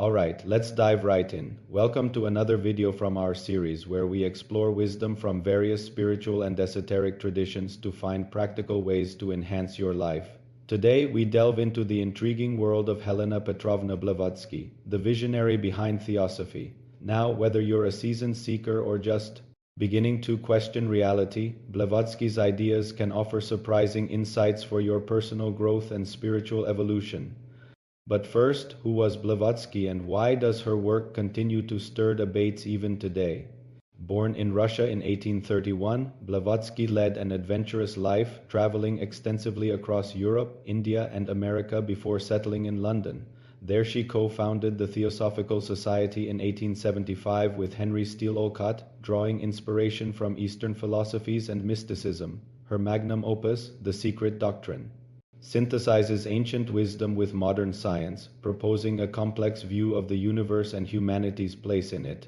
Alright, let's dive right in. Welcome to another video from our series where we explore wisdom from various spiritual and esoteric traditions to find practical ways to enhance your life. Today, we delve into the intriguing world of Helena Petrovna Blavatsky, the visionary behind Theosophy. Now, whether you're a seasoned seeker or just beginning to question reality, Blavatsky's ideas can offer surprising insights for your personal growth and spiritual evolution. But first, who was Blavatsky and why does her work continue to stir debates even today? Born in Russia in 1831, Blavatsky led an adventurous life, traveling extensively across Europe, India, and America before settling in London. There she co-founded the Theosophical Society in 1875 with Henry Steele Olcott, drawing inspiration from Eastern philosophies and mysticism. Her magnum opus, The Secret Doctrine, synthesizes ancient wisdom with modern science, proposing a complex view of the universe and humanity's place in it.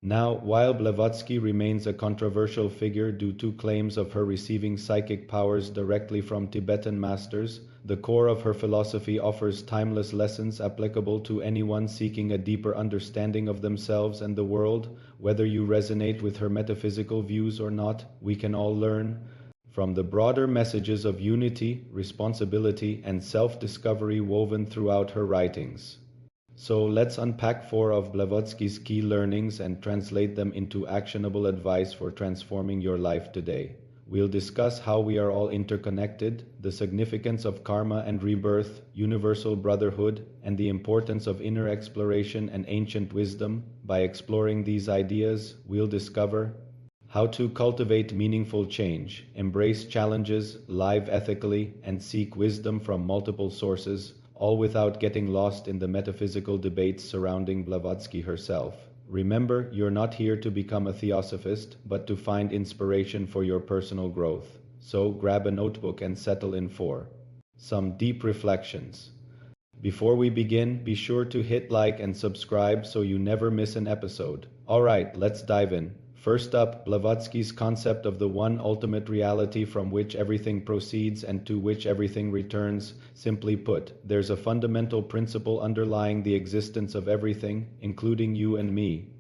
Now, while Blavatsky remains a controversial figure due to claims of her receiving psychic powers directly from Tibetan masters, the core of her philosophy offers timeless lessons applicable to anyone seeking a deeper understanding of themselves and the world. Whether you resonate with her metaphysical views or not, we can all learn from the broader messages of unity, responsibility, and self-discovery woven throughout her writings. So let's unpack 4 of Blavatsky's key learnings and translate them into actionable advice for transforming your life today. We'll discuss how we are all interconnected, the significance of karma and rebirth, universal brotherhood, and the importance of inner exploration and ancient wisdom. By exploring these ideas, we'll discover how to cultivate meaningful change, embrace challenges, live ethically, and seek wisdom from multiple sources, all without getting lost in the metaphysical debates surrounding Blavatsky herself. Remember, you're not here to become a theosophist, but to find inspiration for your personal growth. So grab a notebook and settle in for some deep reflections. Before we begin, be sure to hit like and subscribe so you never miss an episode. Alright, let's dive in. First up, Blavatsky's concept of the one ultimate reality from which everything proceeds and to which everything returns. Simply put, there's a fundamental principle underlying the existence of everything, including you and me.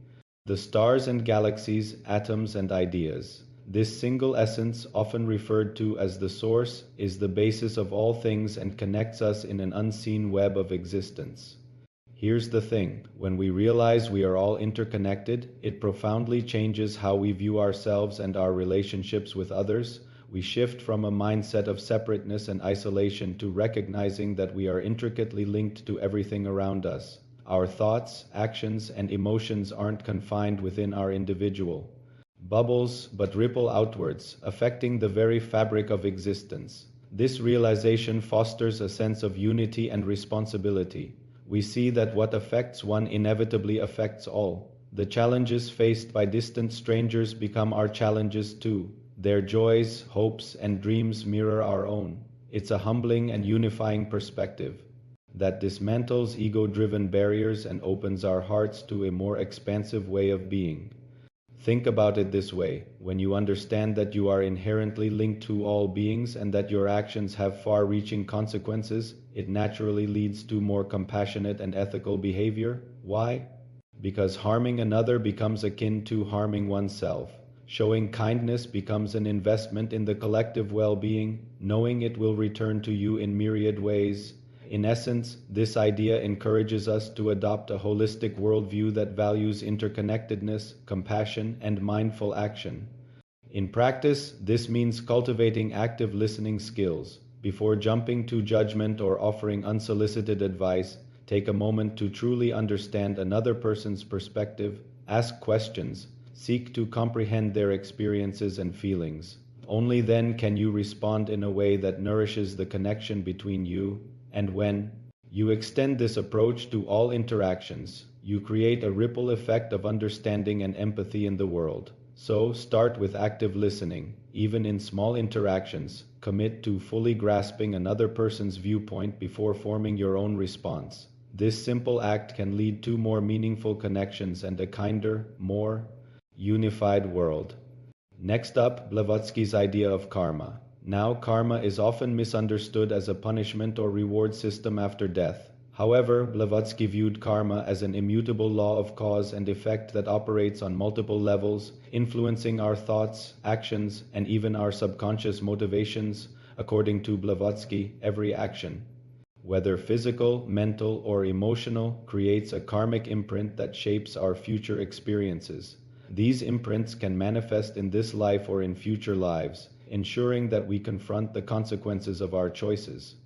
The stars and galaxies, atoms and ideas. This single essence, often referred to as the source, is the basis of all things and connects us in an unseen web of existence. Here's the thing, when we realize we are all interconnected, it profoundly changes how we view ourselves and our relationships with others. We shift from a mindset of separateness and isolation to recognizing that we are intricately linked to everything around us. Our thoughts, actions, and emotions aren't confined within our individual bubbles, but ripple outwards, affecting the very fabric of existence. This realization fosters a sense of unity and responsibility. We see that what affects one inevitably affects all. The challenges faced by distant strangers become our challenges too. Their joys, hopes, and dreams mirror our own. It's a humbling and unifying perspective that dismantles ego-driven barriers and opens our hearts to a more expansive way of being. Think about it this way: when you understand that you are inherently linked to all beings and that your actions have far-reaching consequences, it naturally leads to more compassionate and ethical behavior. Why? Because harming another becomes akin to harming oneself. Showing kindness becomes an investment in the collective well-being, knowing it will return to you in myriad ways. In essence, this idea encourages us to adopt a holistic worldview that values interconnectedness, compassion, and mindful action. In practice, this means cultivating active listening skills. Before jumping to judgment or offering unsolicited advice, take a moment to truly understand another person's perspective. Ask questions. Seek to comprehend their experiences and feelings. Only then can you respond in a way that nourishes the connection between you. And when you extend this approach to all interactions, you create a ripple effect of understanding and empathy in the world. So, start with active listening. Even in small interactions, commit to fully grasping another person's viewpoint before forming your own response. This simple act can lead to more meaningful connections and a kinder, more unified world. Next up, Blavatsky's idea of karma. Now, karma is often misunderstood as a punishment or reward system after death. However, Blavatsky viewed karma as an immutable law of cause and effect that operates on multiple levels, influencing our thoughts, actions, and even our subconscious motivations. According to Blavatsky, every action, whether physical, mental, or emotional, creates a karmic imprint that shapes our future experiences. These imprints can manifest in this life or in future lives, ensuring that we confront the consequences of our choices.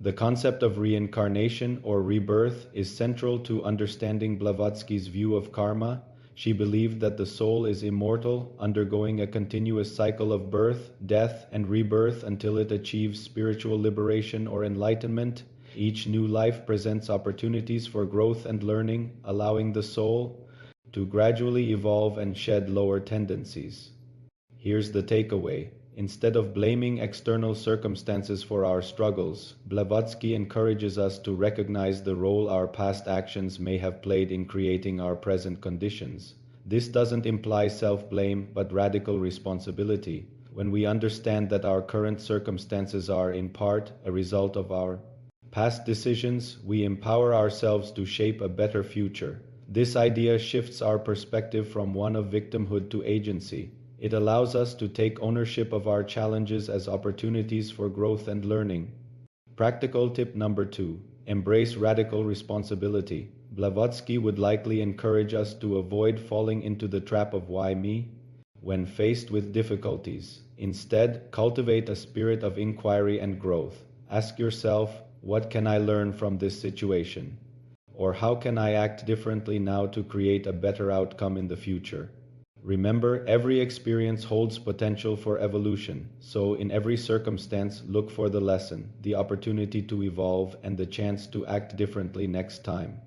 The concept of reincarnation or rebirth is central to understanding Blavatsky's view of karma. She believed that the soul is immortal, undergoing a continuous cycle of birth, death, and rebirth until it achieves spiritual liberation or enlightenment. Each new life presents opportunities for growth and learning, allowing the soul to gradually evolve and shed lower tendencies. Here's the takeaway. Instead of blaming external circumstances for our struggles, Blavatsky encourages us to recognize the role our past actions may have played in creating our present conditions. This doesn't imply self-blame, but radical responsibility. When we understand that our current circumstances are, in part, a result of our past decisions, we empower ourselves to shape a better future. This idea shifts our perspective from one of victimhood to agency. It allows us to take ownership of our challenges as opportunities for growth and learning. Practical tip number 2. Embrace radical responsibility. Blavatsky would likely encourage us to avoid falling into the trap of why me when faced with difficulties. Instead, cultivate a spirit of inquiry and growth. Ask yourself, what can I learn from this situation? Or how can I act differently now to create a better outcome in the future? Remember, every experience holds potential for evolution, so in every circumstance, look for the lesson, the opportunity to evolve, and the chance to act differently next time.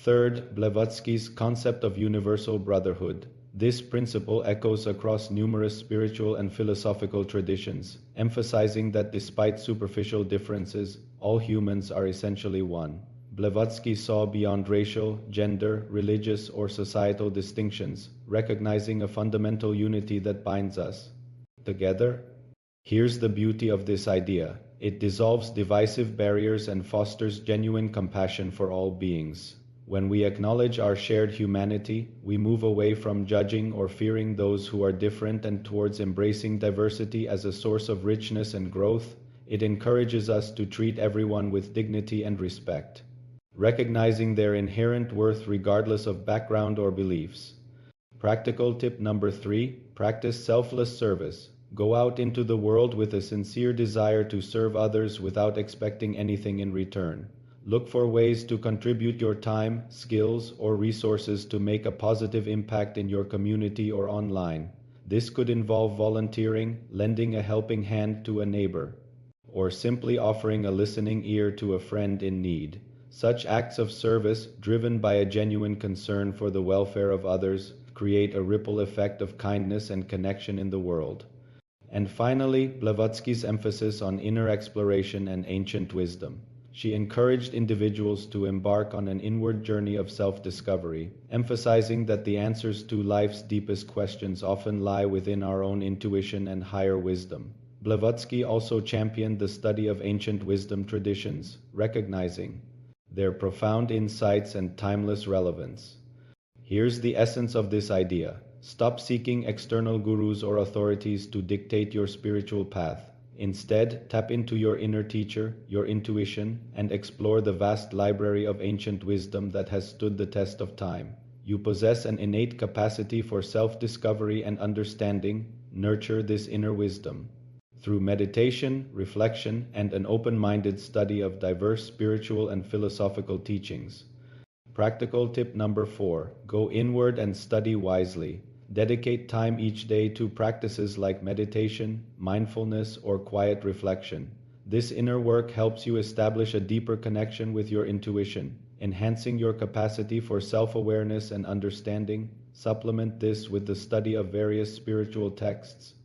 Third, Blavatsky's concept of universal brotherhood. This principle echoes across numerous spiritual and philosophical traditions, emphasizing that despite superficial differences, all humans are essentially one. Blavatsky saw beyond racial, gender, religious, or societal distinctions, recognizing a fundamental unity that binds us together. Here's the beauty of this idea. It dissolves divisive barriers and fosters genuine compassion for all beings. When we acknowledge our shared humanity, we move away from judging or fearing those who are different and towards embracing diversity as a source of richness and growth. It encourages us to treat everyone with dignity and respect, recognizing their inherent worth regardless of background or beliefs. Practical tip number 3. Practice selfless service. Go out into the world with a sincere desire to serve others without expecting anything in return. Look for ways to contribute your time, skills, or resources to make a positive impact in your community or online. This could involve volunteering, lending a helping hand to a neighbor, or simply offering a listening ear to a friend in need. Such acts of service, driven by a genuine concern for the welfare of others, create a ripple effect of kindness and connection in the world. And finally, Blavatsky's emphasis on inner exploration and ancient wisdom. She encouraged individuals to embark on an inward journey of self-discovery, emphasizing that the answers to life's deepest questions often lie within our own intuition and higher wisdom. Blavatsky also championed the study of ancient wisdom traditions, recognizing their profound insights and timeless relevance. Here's the essence of this idea. Stop seeking external gurus or authorities to dictate your spiritual path. Instead, tap into your inner teacher, your intuition, and explore the vast library of ancient wisdom that has stood the test of time. You possess an innate capacity for self-discovery and understanding. Nurture this inner wisdom through meditation, reflection, and an open-minded study of diverse spiritual and philosophical teachings. Practical tip number 4. Go inward and study wisely. Dedicate time each day to practices like meditation, mindfulness, or quiet reflection. This inner work helps you establish a deeper connection with your intuition, enhancing your capacity for self-awareness and understanding. Supplement this with the study of various spiritual texts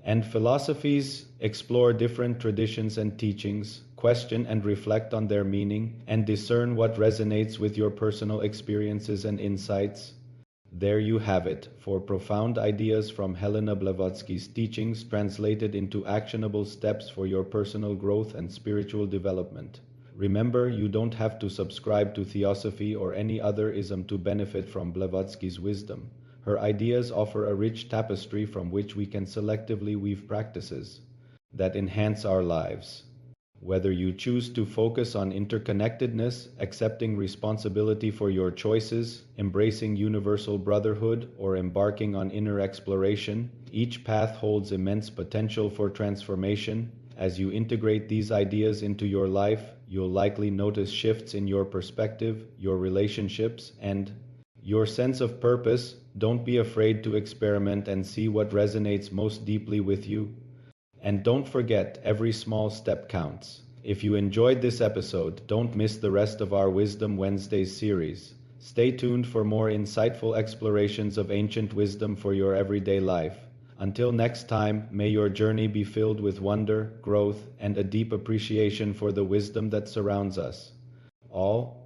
and philosophies. Explore different traditions and teachings, question and reflect on their meaning, and discern what resonates with your personal experiences and insights. There you have it, 4 profound ideas from Helena Blavatsky's teachings translated into actionable steps for your personal growth and spiritual development. Remember, you don't have to subscribe to Theosophy or any other ism to benefit from Blavatsky's wisdom. Her ideas offer a rich tapestry from which we can selectively weave practices that enhance our lives. Whether you choose to focus on interconnectedness, accepting responsibility for your choices, embracing universal brotherhood, or embarking on inner exploration, each path holds immense potential for transformation. As you integrate these ideas into your life, you'll likely notice shifts in your perspective, your relationships, and your sense of purpose. Don't be afraid to experiment and see what resonates most deeply with you. And don't forget, every small step counts. If you enjoyed this episode, don't miss the rest of our Wisdom Wednesdays series. Stay tuned for more insightful explorations of ancient wisdom for your everyday life. Until next time, may your journey be filled with wonder, growth, and a deep appreciation for the wisdom that surrounds us all.